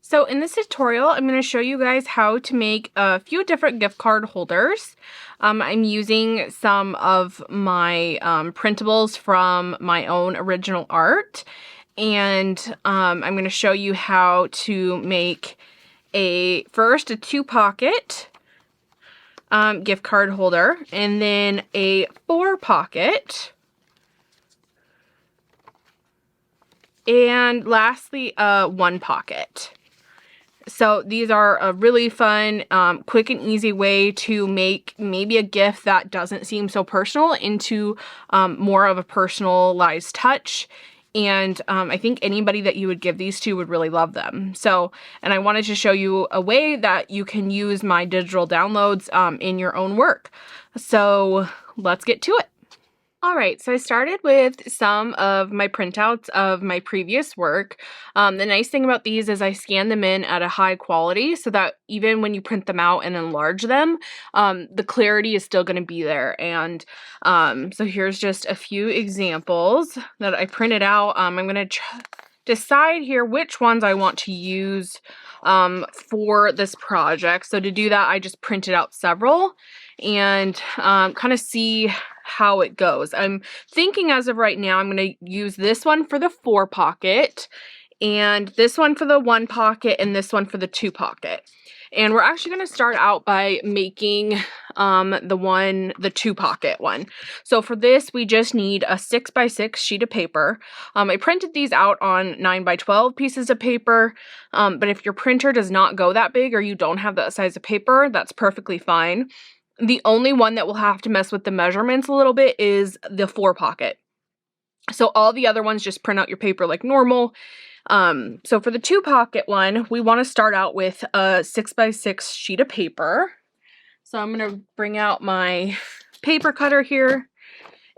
So in this tutorial, I'm going to show you guys how to make a few different gift card holders. I'm using some of my printables from my own original art. And I'm going to show you how to make first a 2-pocket gift card holder, and then a 4-pocket. And lastly, a 1-pocket. So these are a really fun, quick and easy way to make maybe a gift that doesn't seem so personal into more of a personalized touch. And I think anybody that you would give these to would really love them. So, and I wanted to show you a way that you can use my digital downloads in your own work. So let's get to it. Alright, so I started with some of my printouts of my previous work. The nice thing about these is I scan them in at a high quality so that even when you print them out and enlarge them, the clarity is still going to be there. And so here's just a few examples that I printed out. I'm going to decide here which ones I want to use for this project. So to do that, I just printed out several and kind of see how it goes. I'm thinking as of right now, I'm going to use this one for the 4-pocket, and this one for the 1-pocket, and this one for the 2-pocket. And we're actually going to start out by making the 2-pocket one. So for this, we just need a 6x6 sheet of paper. I printed these out on 9x12 pieces of paper, but if your printer does not go that big or you don't have that size of paper, that's perfectly fine. The only one that will have to mess with the measurements a little bit is the 4-pocket. So all the other ones, just print out your paper like normal. So for the 2-pocket one, we want to start out with a 6x6 sheet of paper. So I'm going to bring out my paper cutter here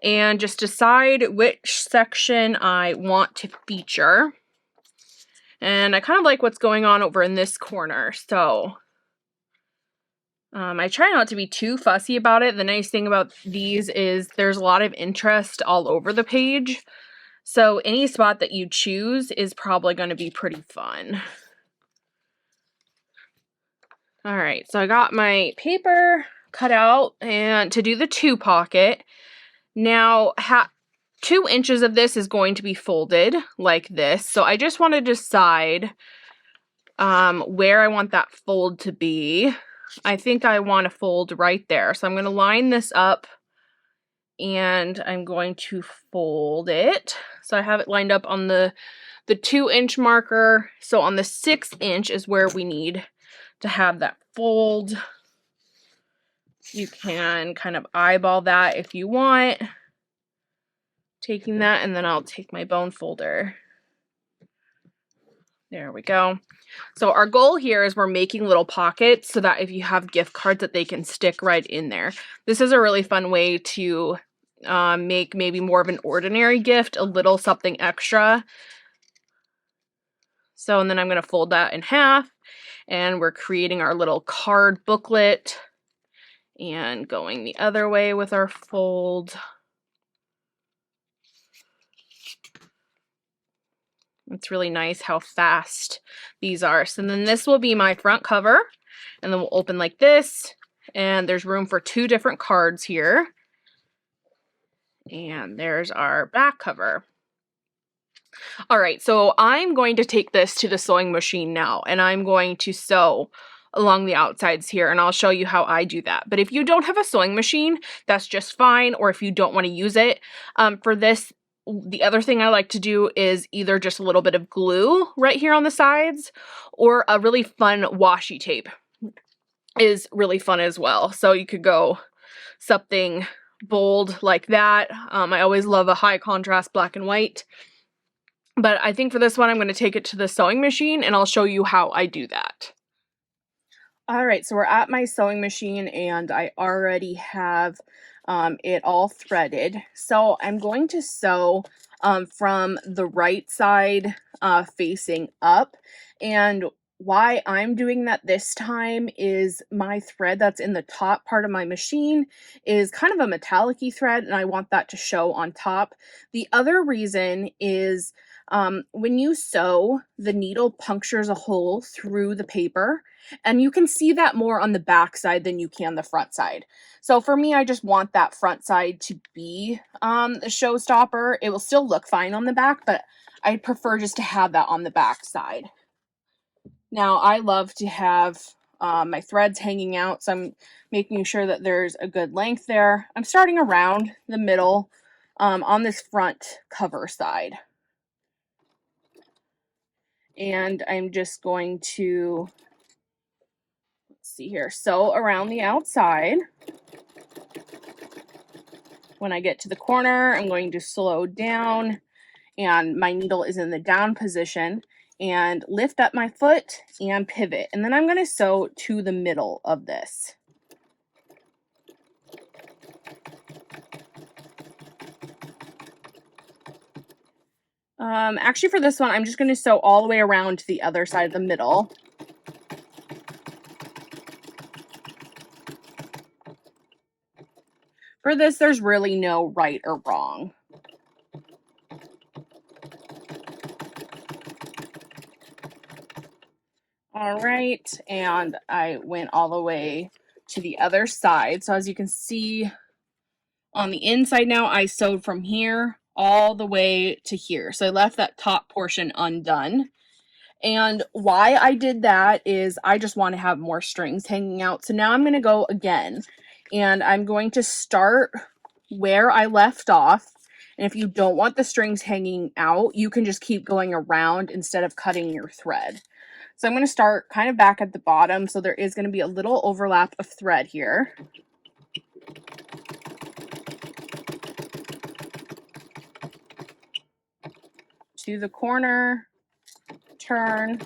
and just decide which section I want to feature. And I kind of like what's going on over in this corner, so I try not to be too fussy about it. The nice thing about these is there's a lot of interest all over the page. So any spot that you choose is probably going to be pretty fun. All right, so I got my paper cut out and to do the 2-pocket. Now, 2 inches of this is going to be folded like this. So I just want to decide where I want that fold to be. I think I want to fold right there. So I'm going to line this up and I'm going to fold it. So I have it lined up on the 2-inch marker. So on the 6-inch is where we need to have that fold. You can kind of eyeball that if you want. Taking that, and then I'll take my bone folder. There we go. So our goal here is we're making little pockets so that if you have gift cards that they can stick right in there. This is a really fun way to make maybe more of an ordinary gift, a little something extra. So, and then I'm going to fold that in half, and we're creating our little card booklet and going the other way with our fold. It's really nice how fast these are. So then this will be my front cover, and then we'll open like this, and there's room for 2 different cards here. And there's our back cover. All right, so I'm going to take this to the sewing machine now, and I'm going to sew along the outsides here, and I'll show you how I do that. But if you don't have a sewing machine, that's just fine, or if you don't want to use it, for this, the other thing I like to do is either just a little bit of glue right here on the sides, or a really fun washi tape is really fun as well. So you could go something bold like that. I always love a high contrast black and white. But I think for this one, I'm going to take it to the sewing machine and I'll show you how I do that. All right, so we're at my sewing machine and I already have it all threaded. So I'm going to sew from the right side facing up. And why I'm doing that this time is my thread that's in the top part of my machine is kind of a metallic-y thread, and I want that to show on top. The other reason is when you sew, the needle punctures a hole through the paper, and you can see that more on the back side than you can the front side. So for me, I just want that front side to be the showstopper. It will still look fine on the back, but I prefer just to have that on the back side. Now, I love to have my threads hanging out, so I'm making sure that there's a good length there. I'm starting around the middle on this front cover side. And I'm just going to, let's see here, sew around the outside. When I get to the corner, I'm going to slow down, and my needle is in the down position, and lift up my foot and pivot. And then I'm going to sew to the middle of this. Actually for this one, I'm just going to sew all the way around to the other side of the middle. For this, there's really no right or wrong. All right, and I went all the way to the other side. So as you can see on the inside now, I sewed from here all the way to here. So I left that top portion undone. And why I did that is I just want to have more strings hanging out. So now I'm going to go again, and I'm going to start where I left off. And if you don't want the strings hanging out, you can just keep going around instead of cutting your thread. So I'm going to start kind of back at the bottom. So there is going to be a little overlap of thread here. To the corner, turn.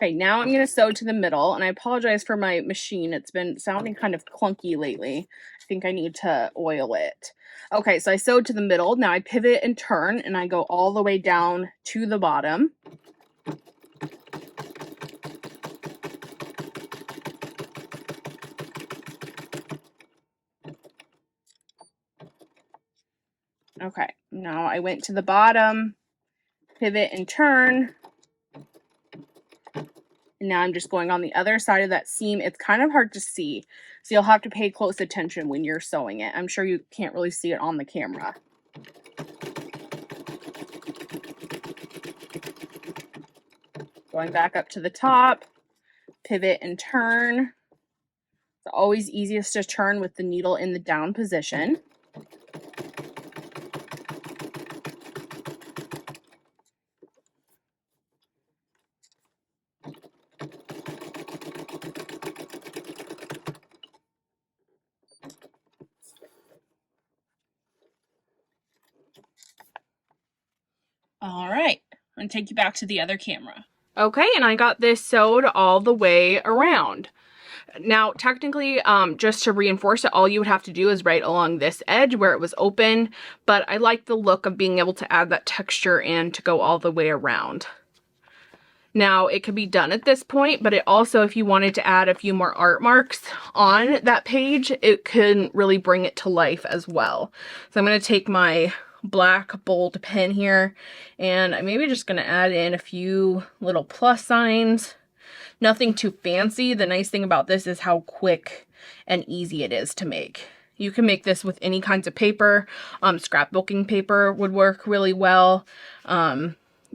Okay, now I'm going to sew to the middle, and I apologize for my machine. It's been sounding kind of clunky lately. I think I need to oil it. Okay, so I sewed to the middle. Now I pivot and turn, and I go all the way down to the bottom. Okay, now I went to the bottom, pivot and turn. And now I'm just going on the other side of that seam. It's kind of hard to see, so you'll have to pay close attention when you're sewing it. I'm sure you can't really see it on the camera. Going back up to the top, pivot and turn. It's always easiest to turn with the needle in the down position. All right, I'm going to take you back to the other camera. Okay, and I got this sewed all the way around. Now, technically, just to reinforce it, all you would have to do is right along this edge where it was open, but I like the look of being able to add that texture in to go all the way around. Now, it could be done at this point, but it also, if you wanted to add a few more art marks on that page, it can really bring it to life as well. So I'm going to take my black bold pen here, and I'm maybe just going to add in a few little plus signs. Nothing too fancy. The nice thing about this is how quick and easy it is to make. You can make this with any kinds of paper. Scrapbooking paper would work really well.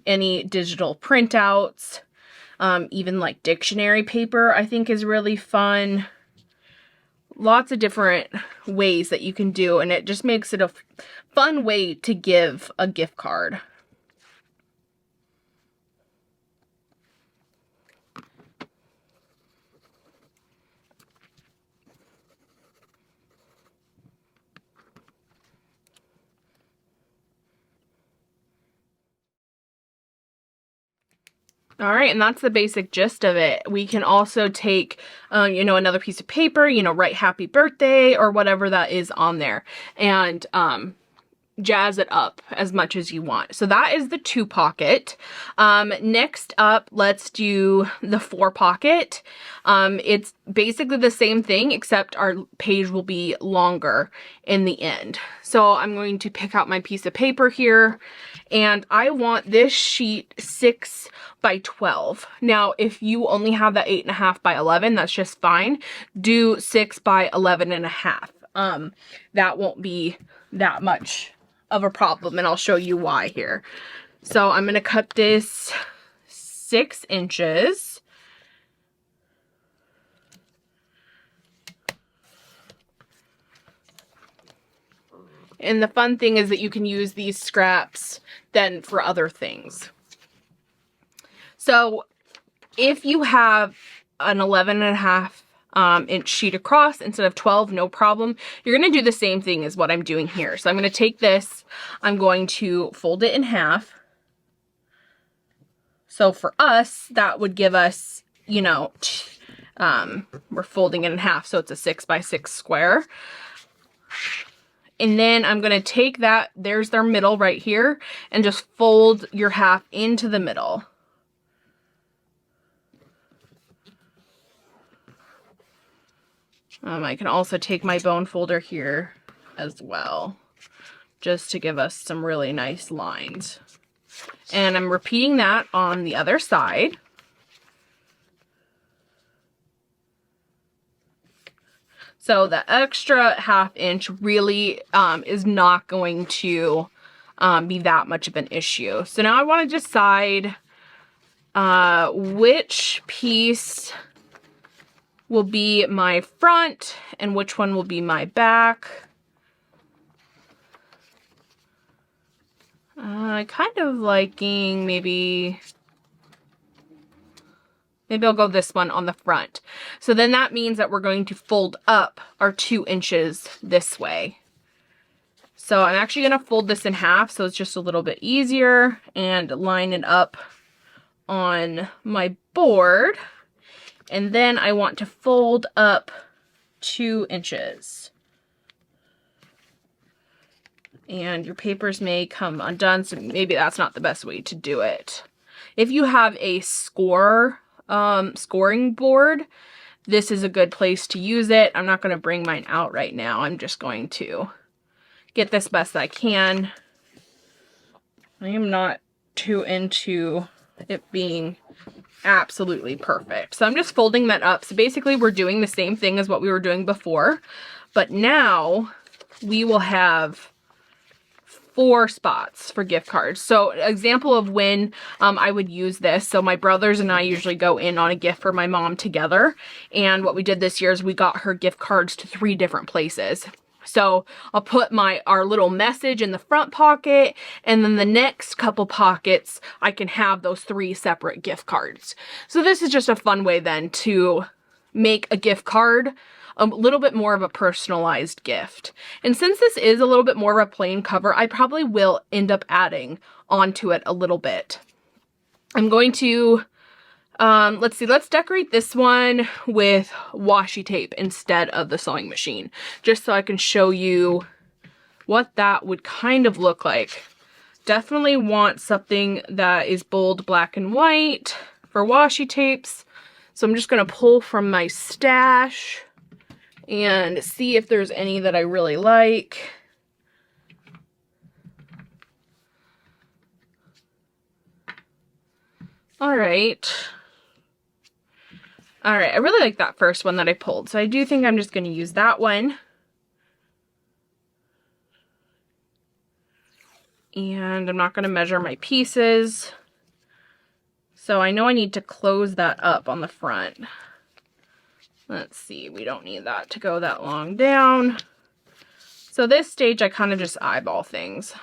Any digital printouts, even like dictionary paper, I think is really fun. Lots of different ways that you can do, and it just makes it a fun way to give a gift card. All right, and that's the basic gist of it. We can also take, another piece of paper, write happy birthday or whatever that is on there. And jazz it up as much as you want. So that is the 2 pocket. Next up, let's do the 4 pocket. It's basically the same thing, except our page will be longer in the end. So I'm going to pick out my piece of paper here, and I want this sheet 6 by 12. Now, if you only have that 8.5 by 11, that's just fine. Do 6 by 11.5. That won't be that much of a problem, and I'll show you why here. So I'm gonna cut this 6 inches. And the fun thing is that you can use these scraps then for other things. So if you have an 11.5 inch sheet across instead of 12, no problem. You're going to do the same thing as what I'm doing here. So I'm going to take this, I'm going to fold it in half. So for us, that would give us, you know, we're folding it in half, so it's a 6 by 6 square. And then I'm going to take that, there's their middle right here, and just fold your half into the middle. I can also take my bone folder here as well, just to give us some really nice lines. And I'm repeating that on the other side. So the extra 1/2 inch really is not going to be that much of an issue. So now I want to decide which piece will be my front and which one will be my back. Kind of liking maybe I'll go this one on the front. So then that means that we're going to fold up our 2 inches this way. So I'm actually going to fold this in half so it's just a little bit easier, and line it up on my board. And then I want to fold up 2 inches. And your papers may come undone, so maybe that's not the best way to do it. If you have a scoring board, this is a good place to use it. I'm not going to bring mine out right now. I'm just going to get this best I can. I am not too into it being absolutely perfect. So I'm just folding that up. So basically we're doing the same thing as what we were doing before, but now we will have 4 spots for gift cards. So an example of when I would use this. So my brothers and I usually go in on a gift for my mom together. And what we did this year is we got her gift cards to 3 different places. So I'll put our little message in the front pocket, and then the next couple pockets, I can have those 3 separate gift cards. So this is just a fun way then to make a gift card a little bit more of a personalized gift. And since this is a little bit more of a plain cover, I probably will end up adding onto it a little bit. I'm going to, let's see, let's decorate this one with washi tape instead of the sewing machine, just so I can show you what that would kind of look like. Definitely want something that is bold black and white for washi tapes. So I'm just gonna pull from my stash and see if there's any that I really like. All right, I really like that first one that I pulled, so I do think I'm just going to use that one. And I'm not going to measure my pieces, so I know I need to close that up on the front. Let's see, we don't need that to go that long down. So this stage, I kind of just eyeball things.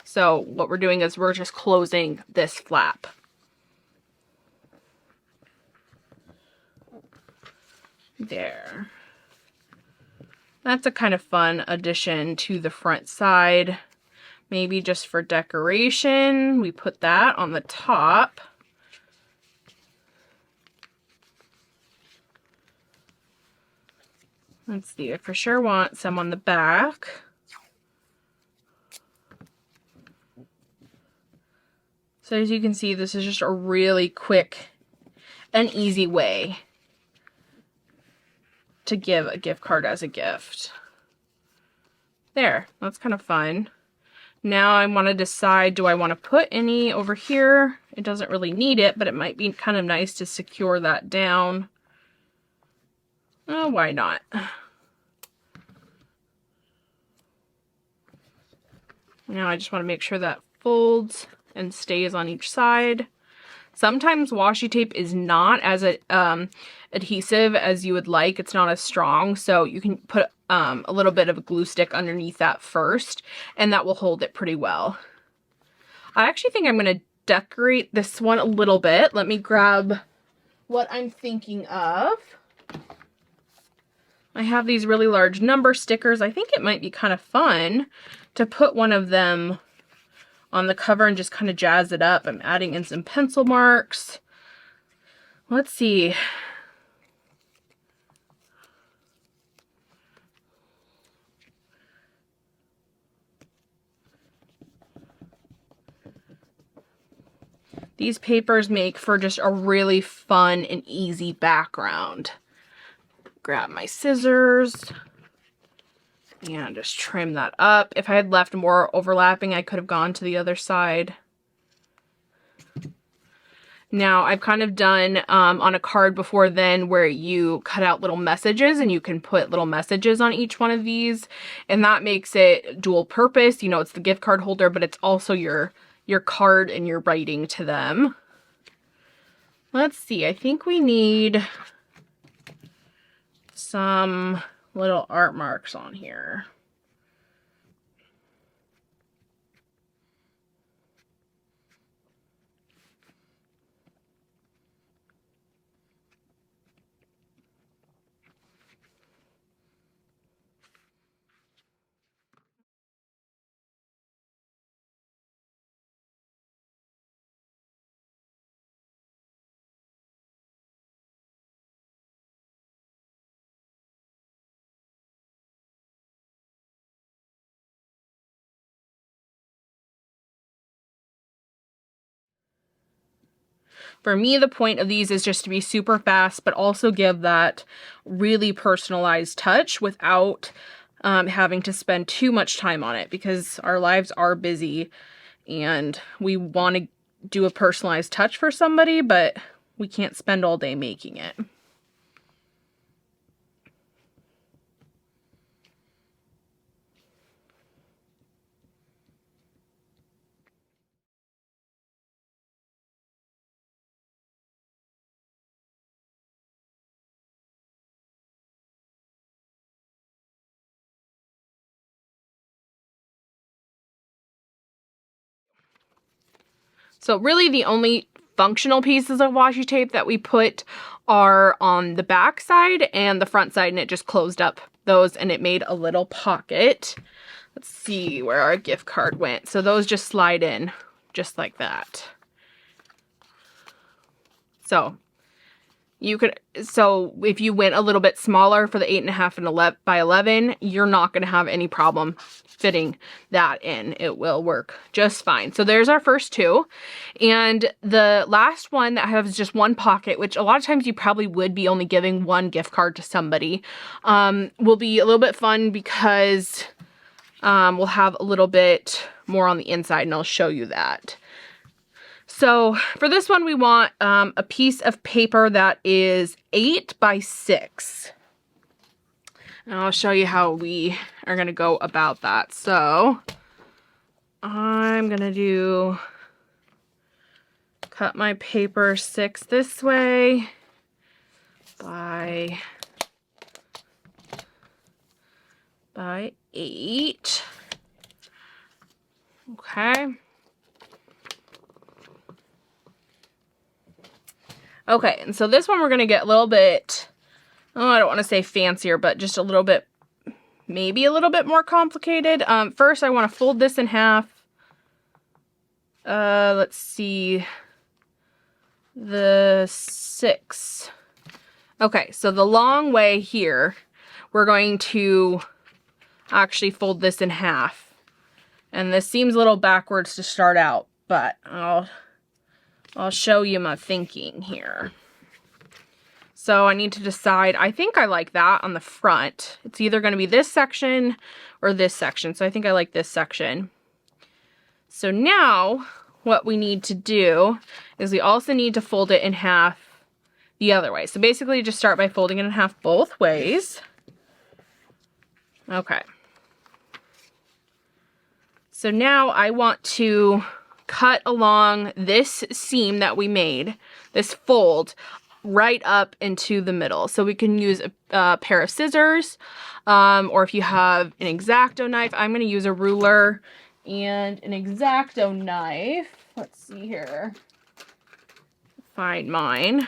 So what we're doing is we're just closing this flap. There. That's a kind of fun addition to the front side. Maybe just for decoration, we put that on the top. Let's see, I for sure want some on the back. So as you can see, this is just a really quick and easy way to give a gift card as a gift. There, that's kind of fun. Now I want to decide, do I want to put any over here? It doesn't really need it, but it might be kind of nice to secure that down. Oh, why not? Now I just want to make sure that folds and stays on each side. Sometimes washi tape is not as adhesive as you would like. It's not as strong, so you can put a little bit of a glue stick underneath that first, and that will hold it pretty well. I actually think I'm going to decorate this one a little bit. Let me grab what I'm thinking of. I have these really large number stickers. I think it might be kind of fun to put one of them on the cover and just kind of jazz it up. I'm adding in some pencil marks. Let's see. These papers make for just a really fun and easy background. Grab my scissors and just trim that up. If I had left more overlapping, I could have gone to the other side. Now, I've kind of done on a card before then where you cut out little messages and you can put little messages on each one of these, and that makes it dual purpose. You know, it's the gift card holder, but it's also your card and your writing to them. Let's see, I think we need some little art marks on here. For me, the point of these is just to be super fast, but also give that really personalized touch without having to spend too much time on it, because our lives are busy and we want to do a personalized touch for somebody, but we can't spend all day making it. So really the only functional pieces of washi tape that we put are on the back side and the front side, and it just closed up those and it made a little pocket. Let's see where our gift card went. So those just slide in just like that. So if you went a little bit smaller for the 8.5 and 11 by 11, you're not going to have any problem fitting that in. It will work just fine. So there's our first two. And the last one that has just one pocket, which a lot of times you probably would be only giving one gift card to somebody, will be a little bit fun because we'll have a little bit more on the inside, and I'll show you that. So for this one, we want a piece of paper that is 8 by 6. And I'll show you how we are going to go about that. So I'm going to cut my paper 6 this way by 8. Okay. Okay, and so this one we're going to get a little bit, I don't want to say fancier, but just a little bit, maybe a little bit more complicated. First, I want to fold this in half. Let's see, the 6. Okay, so the long way here, we're going to actually fold this in half. And this seems a little backwards to start out, but I'll I'll show you my thinking here. So I need to decide, I think I like that on the front. It's either going to be this section or this section. So I think I like this section. So now what we need to do is we also need to fold it in half the other way. So basically just start by folding it in half both ways. Okay. So now I want to cut along this seam that we made, this fold, right up into the middle. So we can use a pair of scissors, or if you have an X-Acto knife, I'm going to use a ruler and an X-Acto knife. Let's see here. Find mine.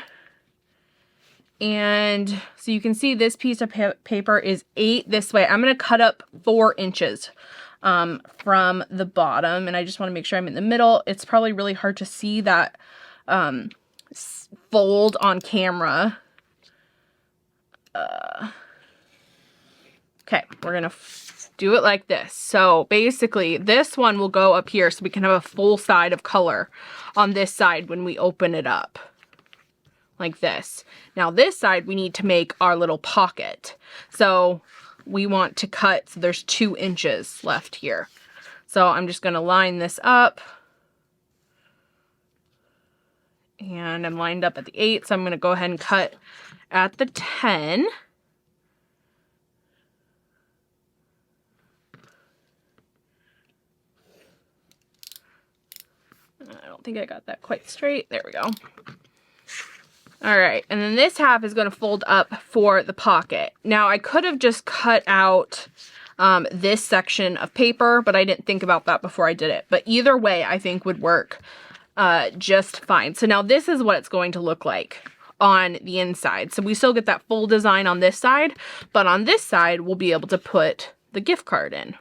And so you can see this piece of paper is 8 this way. I'm going to cut up 4 inches from the bottom, and I just want to make sure I'm in the middle. It's probably really hard to see that fold on camera. Okay, we're gonna do it like this. So basically this one will go up here so we can have a full side of color on this side when we open it up. Like this. Now this side we need to make our little pocket. So we want to cut, so there's 2 inches left here. So I'm just gonna line this up. And I'm lined up at the 8, so I'm gonna go ahead and cut at the 10. I don't think I got that quite straight. There we go. All right, and then this half is going to fold up for the pocket. Now, I could have just cut out this section of paper, but I didn't think about that before I did it. But either way, I think would work just fine. So now this is what it's going to look like on the inside. So we still get that full design on this side, but on this side, we'll be able to put the gift card in.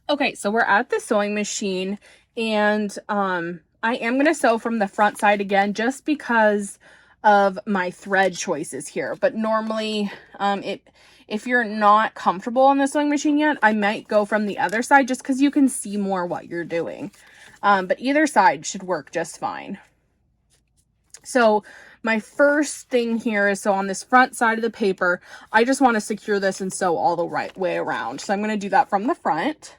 Okay, so we're at the sewing machine, and I am going to sew from the front side again just because of my thread choices here. But normally, if you're not comfortable on the sewing machine yet, I might go from the other side just because you can see more what you're doing. But either side should work just fine. So my first thing here is, so on this front side of the paper, I just want to secure this and sew all the right way around. So I'm going to do that from the front.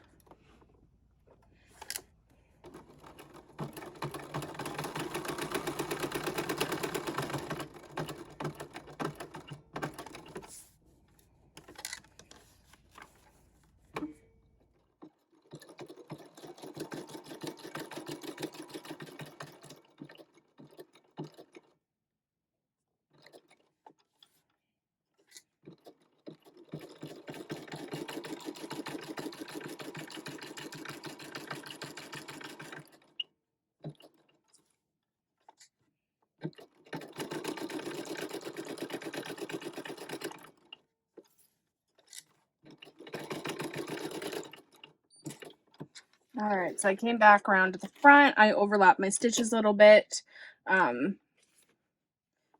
All right, so I came back around to the front. I overlapped my stitches a little bit. My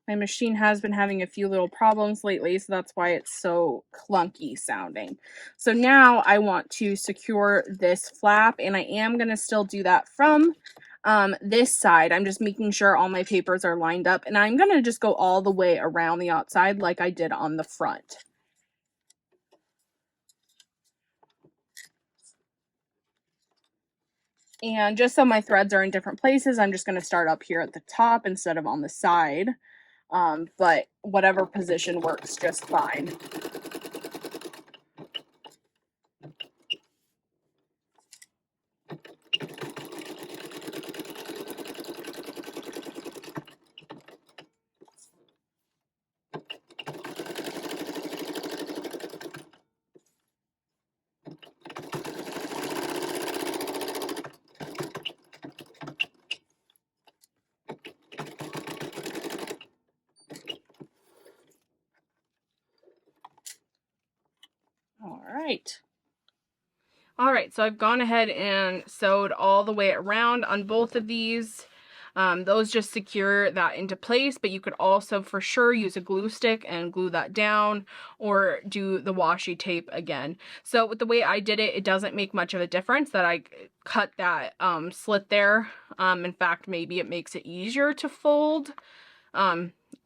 machine has been having a few little problems lately, so that's why it's so clunky sounding. So now I want to secure this flap, and I am going to still do that from this side. I'm just making sure all my papers are lined up, and I'm going to just go all the way around the outside like I did on the front. And just so my threads are in different places, I'm just going to start up here at the top instead of on the side. But whatever position works just fine. All right, so I've gone ahead and sewed all the way around on both of these. Those just secure that into place, but you could also for sure use a glue stick and glue that down, or do the washi tape again. So with the way I did it, it doesn't make much of a difference that I cut that slit there. In fact, maybe it makes it easier to fold.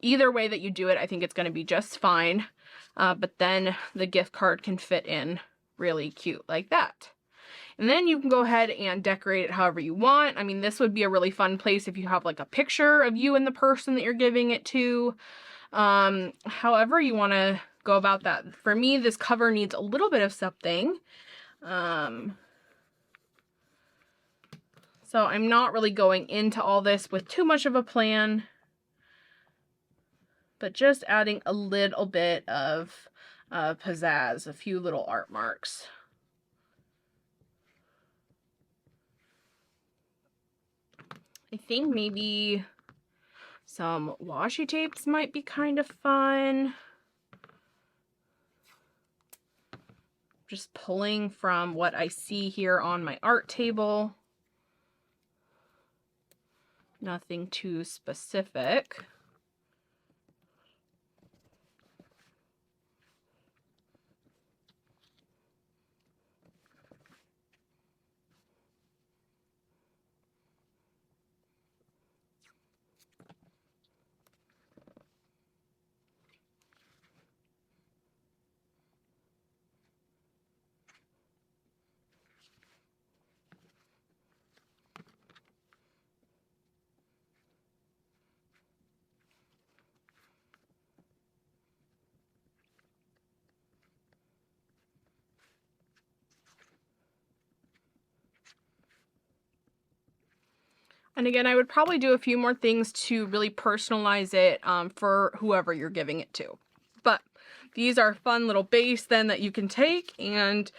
Either way that you do it, I think it's going to be just fine. But then the gift card can fit in really cute like that. And then you can go ahead and decorate it however you want. I mean, this would be a really fun place if you have like a picture of you and the person that you're giving it to. However you want to go about that. For me, this cover needs a little bit of something. So I'm not really going into all this with too much of a plan, but just adding a little bit of pizzazz, a few little art marks. I think maybe some washi tapes might be kind of fun. Just pulling from what I see here on my art table. Nothing too specific. And again, I would probably do a few more things to really personalize it for whoever you're giving it to. But these are fun little base then that you can take and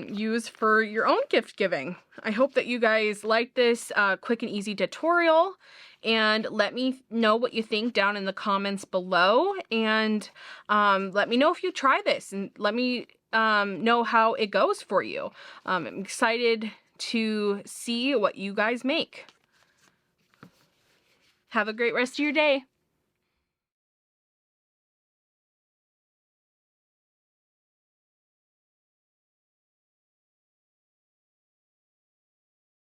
use for your own gift giving. I hope that you guys like this quick and easy tutorial, and let me know what you think down in the comments below, and let me know if you try this, and let me know how it goes for you. I'm excited to see what you guys make. Have a great rest of your day.